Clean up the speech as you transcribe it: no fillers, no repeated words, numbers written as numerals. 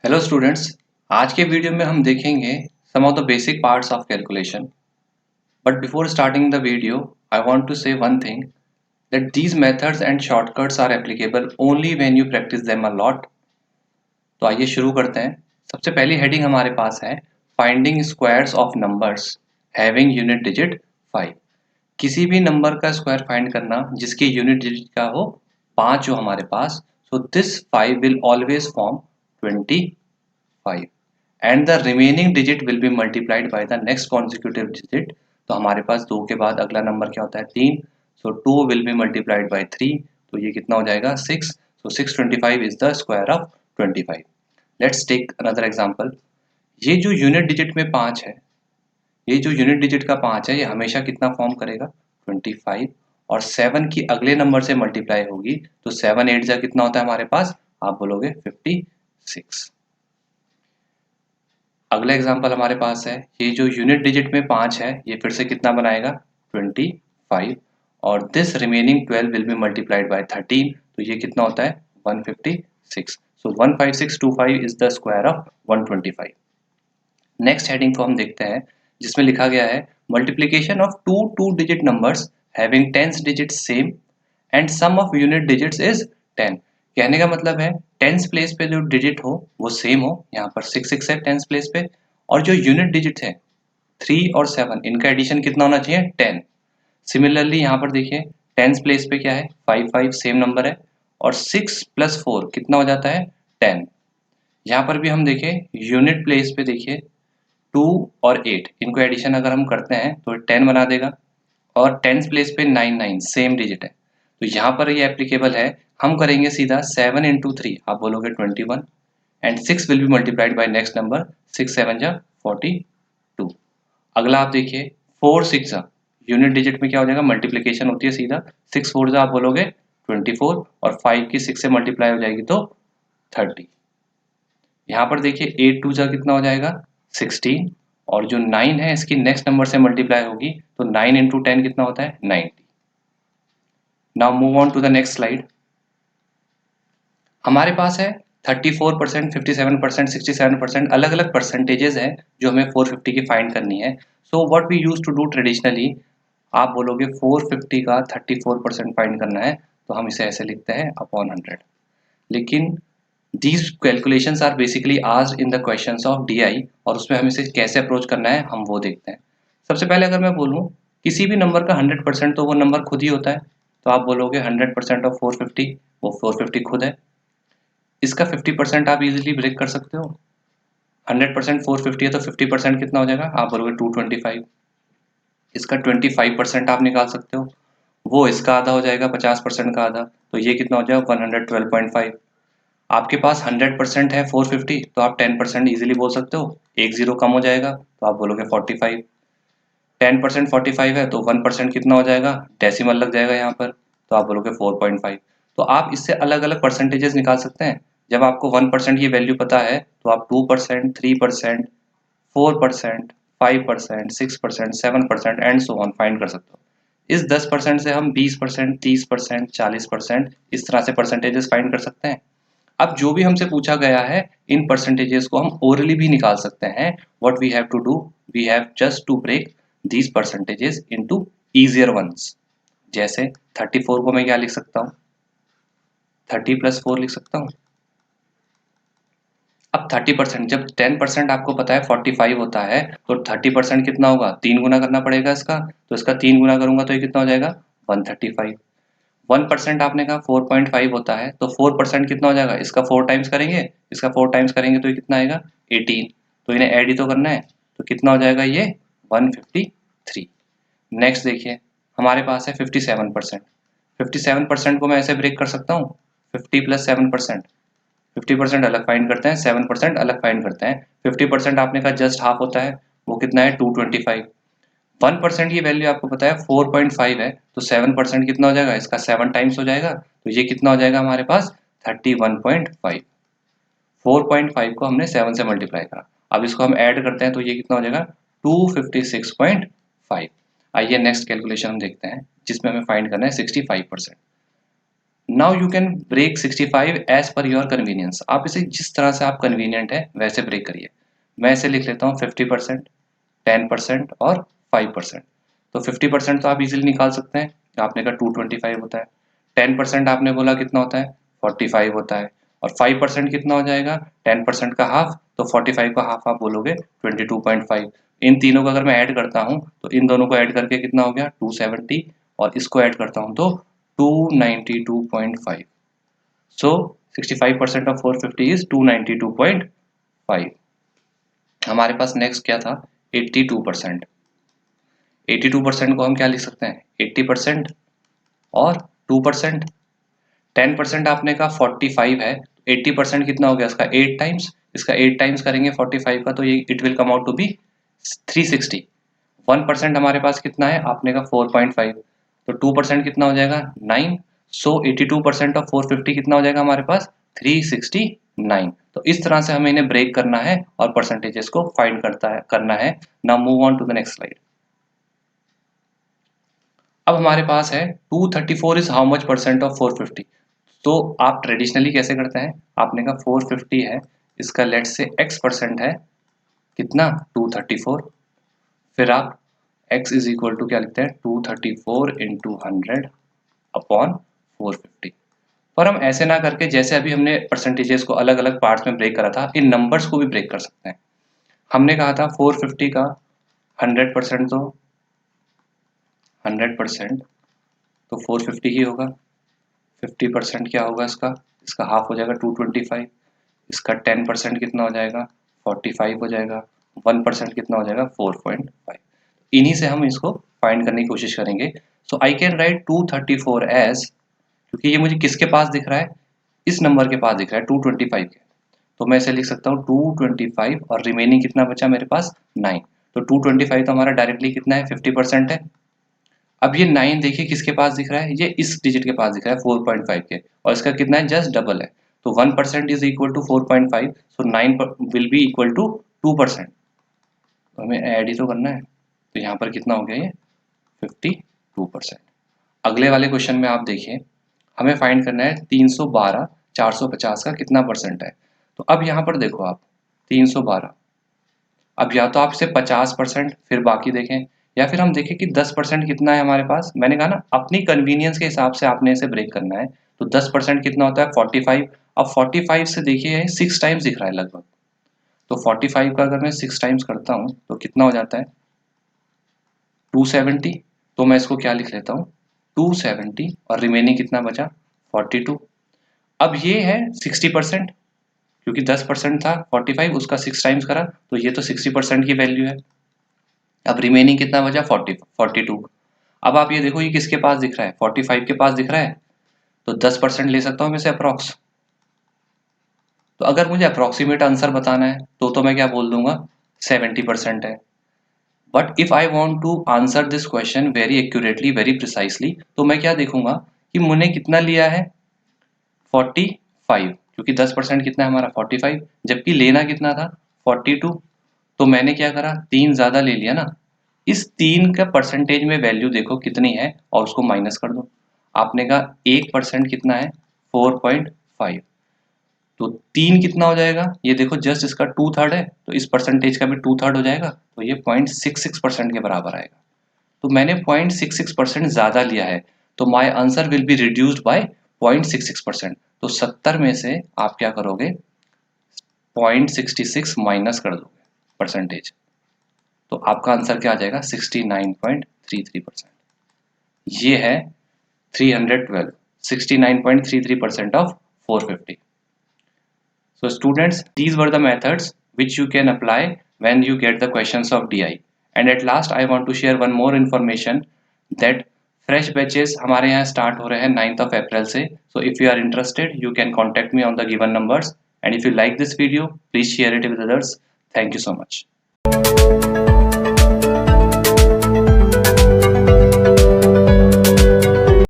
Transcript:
Hello students, आज के video में हम देखेंगे some of the basic parts of calculation. But before starting the video I want to say one thing that these methods and shortcuts are applicable only when you practice them a lot. तो आइए शुरू करते हैं। सबसे पहली heading हमारे पास है finding squares of numbers having unit digit 5। किसी भी नंबर का स्क्वायर फाइंड करना जिसकी यूनिट डिजिट का हो 5 हो हमारे पास। So this 5 will always form 25 and the remaining digit will be multiplied by the next consecutive digit. तो हमारे पास 2 के बाद अगला नंबर क्या होता है 3। So 2 will be multiplied by 3, तो ये कितना हो जाएगा 6। So 625 is the square of 25। Let's take another example. ये जो यूनिट डिजिट में 5 है, ये जो यूनिट डिजिट का 5 है, ये हमेशा कितना फॉर्म करेगा 25, और 7 की अगले नंबर से मल्टीप्लाई होगी तो 7 8 जा कितना होता है हमारे पास, आप बोलोगे 56। अगला एग्जांपल हमारे पास है, ये जो यूनिट डिजिट में 5 है, ये फिर से कितना बनाएगा 25, और this remaining 12 will be multiplied by 13, तो ये कितना होता है 156। So 15625 is the square of 125। Next heading को हम देखते हैं जिसमें लिखा गया है multiplication of two digit numbers having tens digits same and sum of unit digits is 10। कहने का मतलब है टेंस प्लेस पे जो डिजिट हो वो सेम हो, यहाँ पर 6 है टेंस प्लेस पे, और जो यूनिट डिजिट है 3 और 7 इनका एडिशन कितना होना चाहिए 10। सिमिलरली यहाँ पर देखिए टेंस प्लेस पे क्या है 5 सेम नंबर है, और 6 + 4 कितना हो जाता है 10। यहाँ पर भी हम देखें यूनिट प्लेस पे देखिए 2 और 8 इनको एडिशन अगर हम करते हैं तो 10 बना देगा, और टेंस प्लेस पे 9 सेम डिजिट है, तो यहाँ पर ये एप्लीकेबल है। हम करेंगे सीधा 7 × 3, आप बोलोगे 21, and 6 will be multiplied bye next number, 6 7 जा 42। अगला आप देखिए 4 6 जा, यूनिट डिजिट में क्या हो जाएगा मल्टीप्लिकेशन होती है सीधा, 6 4 जा आप बोलोगे 24, और 5 की 6 से मल्टीप्लाई हो जाएगी तो 30। यहाँ पर देखिए 8 2 जा कितना हो जाएगा 16, और जो 9 है इसकी नेक्स्ट नंबर से मल्टीप्लाई होगी तो 9 × 10 कितना होता है 90। Now move on to the next slide. हमारे पास है 34%, 57%, 67%, अलग अलग परसेंटेजेस हैं जो हमें 450 की फाइंड करनी है। So what we use to do traditionally, आप बोलोगे 450 का 34% फाइंड करना है, तो हम इसे ऐसे लिखते हैं अपॉन 100। लेकिन these calculations are basically asked in the questions of DI, और उसमें हमें इसे कैसे अप्रोच करना है हम वो देखते हैं। सबसे पहले अगर मैं बोलूँ किसी भी नंबर का 100% तो वो नंबर खुद ही होता है, तो आप बोलोगे 100% ऑफ 450, वो 450 खुद है। इसका 50% आप इजीली ब्रेक कर सकते हो। 100% 450 है तो 50% कितना हो जाएगा, आप बोलोगे 225। इसका 25% आप निकाल सकते हो, वो इसका आधा हो जाएगा 50% का आधा, तो ये कितना हो जाएगा 112.5। आपके पास 100% है 450, तो आप 10% इजीली बोल सकते हो, एक जीरो कम हो जाएगा तो आप बोलोगे 45। 10% 45 है तो 1% कितना हो जाएगा, डेसिमल लग जाएगा यहाँ पर, तो आप बोलोगे 4.5। तो आप इससे अलग अलग परसेंटेजेस निकाल सकते हैं। जब आपको 1% की वैल्यू पता है तो आप 2%, 3%, 4%, 5%, 6%, 7% एंड सो ऑन फाइंड कर सकते हो। इस 10% से हम 20%, 30%, 40% इस तरह से परसेंटेजेस फाइंड कर सकते हैं। अब जो भी हमसे पूछा गया है इन परसेंटेजेस को हम ओरली भी निकाल सकते हैं। What we have to do, we have just to break these percentages into easier ones. जैसे 34 को मैं क्या लिख सकता हूँ, 30 + 4 लिख सकता हूँ। अब 30%, जब 10% आपको पता है 45 होता है, तो 30% कितना होगा, 3 गुना करना पड़ेगा इसका, तो इसका 3 गुना करूंगा तो ये कितना हो जाएगा 135। 1% आपने कहा 4.5 होता है, तो 4% कितना हो जाएगा, इसका 4 टाइम्स करेंगे, इसका 4 टाइम्स करेंगे तो ये कितना आएगा 18। तो इन्हें ऐड ही तो करना है, तो कितना हो जाएगा ये 153। नेक्स्ट देखिए हमारे पास है 57%। 57% को मैं ऐसे ब्रेक कर सकता हूँ, 50 + 7%। 50% अलग फाइंड करते हैं, 7% अलग फाइंड करते हैं। 50% आपने कहा जस्ट हाफ होता है, वो कितना है 225। 1% की वैल्यू आपको पता है 4.5 है, तो 7% कितना हो जाएगा, इसका 7 टाइम्स हो जाएगा, तो ये कितना हो जाएगा हमारे पास 31.5। 4.5 को हमने 7 से मल्टीप्लाई करा, अब इसको हम ऐड करते हैं तो ये कितना हो जाएगा 256.5। आइए नेक्स्ट कैलकुलेशन हम देखते हैं जिसमें हमें फाइंड करना है 65%। Now you can break 65 as per your convenience. आप इसे जिस तरह से आप कन्वीनियंट है वैसे ब्रेक करिए। मैं इसे लिख लेता हूँ 50%, 10% और 5%। तो 50% तो आप इजीली निकाल सकते हैं, आपने कहा 225 होता है। 10% आपने बोला कितना होता है, 45 होता है। और 5% कितना हो जाएगा, 10% का हाफ, तो 45 का हाफ आप बोलोगे 22.5। इन तीनों को अगर मैं ऐड करता हूँ तो इन दोनों को ऐड करके कितना हो गया 270, और इसको ऐड करता हूँ तो 292.5। सो 65% ऑफ 450 इज 292.5। हमारे पास नेक्स्ट क्या था, 82%। 82% को हम क्या लिख सकते हैं, 80% और 2%। 10% आपने कहा 45 है, 80% कितना हो गया इसका 8 टाइम्स, इसका 8 टाइम्स करेंगे 45 का तो ये it will come out to be 360। 1% हमारे पास कितना है, आपने कहा 4.5, तो 2% कितना हो जाएगा 9। सो 82% ऑफ 450 कितना हो जाएगा हमारे पास 369। तो इस तरह से हमें इन्हें ब्रेक करना है और परसेंटेजेस को फाइंड करना है। Now move on to the next slide. अब हमारे पास है 234 is how much percent of 450। तो आप ट्रेडिशनली कैसे करते हैं, आपने कहा 450 है, इसका लेट से x परसेंट है कितना 234, फिर आप x इज इक्वल टू क्या लिखते हैं 234 इंटू 100 अपॉन 450। पर हम ऐसे ना करके जैसे अभी हमने परसेंटेजेस को अलग अलग पार्ट्स में ब्रेक करा था, इन नंबर्स को भी ब्रेक कर सकते हैं। हमने कहा था 450 का 100% तो 100% तो 450 ही होगा। 50% क्या होगा इसका, इसका हाफ हो जाएगा 225, इसका 10% कितना हो जाएगा 45 हो जाएगा, 1% कितना हो जाएगा 4.5। इन्हीं से हम इसको फाइंड करने की कोशिश करेंगे। सो आई कैन राइट 234 एज, क्योंकि ये मुझे किसके पास दिख रहा है, इस नंबर के पास दिख रहा है 225 के, तो मैं इसे लिख सकता हूँ 225 और रिमेनिंग कितना बचा मेरे पास 9। तो 225 तो हमारा डायरेक्टली कितना है 50% है। अब ये 9 देखिए किसके पास दिख रहा है, ये इस डिजिट के पास दिख रहा है 4.5 के, और इसका कितना है जस्ट डबल है। तो 1% is equal to 4.5, so 9 will be equal to 2%। तो हमें ऐड ही तो करना है, तो यहाँ पर कितना हो गया ये 52%। अगले वाले क्वेश्चन में आप देखिए, हमें फाइंड करना है 312 450 का कितना परसेंट है। तो अब यहाँ पर देखो आप 312, अब या तो आप इसे 50% फिर बाकी देखें, या फिर हम देखें कि 10% कितना है हमारे पास। मैंने कहा ना अपनी कन्वीनियंस के हिसाब से आपने इसे ब्रेक करना है। तो 10% कितना होता है 45। अब 45 से देखिए 6 टाइम्स दिख रहा है लगभग, तो 45 का अगर मैं 6 टाइम्स करता हूँ तो कितना हो जाता है 270। तो मैं इसको क्या लिख लेता हूँ 270, और रिमेनिंग कितना बचा 42। अब ये है 60%, क्योंकि 10% था 45, उसका 6 टाइम्स करा तो ये तो 60% की वैल्यू है। अब रिमेनिंग कितना बचा 42। अब आप ये देखो ये किसके पास दिख रहा है 45 के पास दिख रहा है, तो 10% ले सकता हूँ मैं इसे अप्रॉक्स। तो अगर मुझे अप्रॉक्सीमेट आंसर बताना है तो मैं क्या बोल दूंगा 70% है। But if I want to answer this question very accurately very precisely, तो मैं क्या देखूंगा कि मैंने कितना लिया है 45, क्योंकि 10% कितना है हमारा 45, जबकि लेना कितना था 42। तो मैंने क्या करा 3 ज़्यादा ले लिया ना, इस 3 का परसेंटेज में वैल्यू देखो कितनी है और उसको माइनस कर दो। आपने कहा 1% कितना है 4.5, तो 3 कितना हो जाएगा, ये देखो जस्ट इसका 2/3 है, तो इस परसेंटेज का भी 2/3 हो जाएगा, तो ये 0.66% के बराबर आएगा। तो मैंने 0.66% ज़्यादा लिया है, तो my answer will be reduced by 0.66%। तो 70 में से आप क्या करोगे 0.66 माइनस कर दोगे परसेंटेज, तो आपका आंसर क्या आ जाएगा 69.33%। ये है 312, 69.33% of 450। So students, these were the methods which you can apply when you get the questions of DI. And at last I want to share one more information that fresh batches हमारे यहाँ start हो रहे हैं 9th of April से. So if you are interested, you can contact me on the given numbers. And if you like this video, please share it with others. Thank you so much.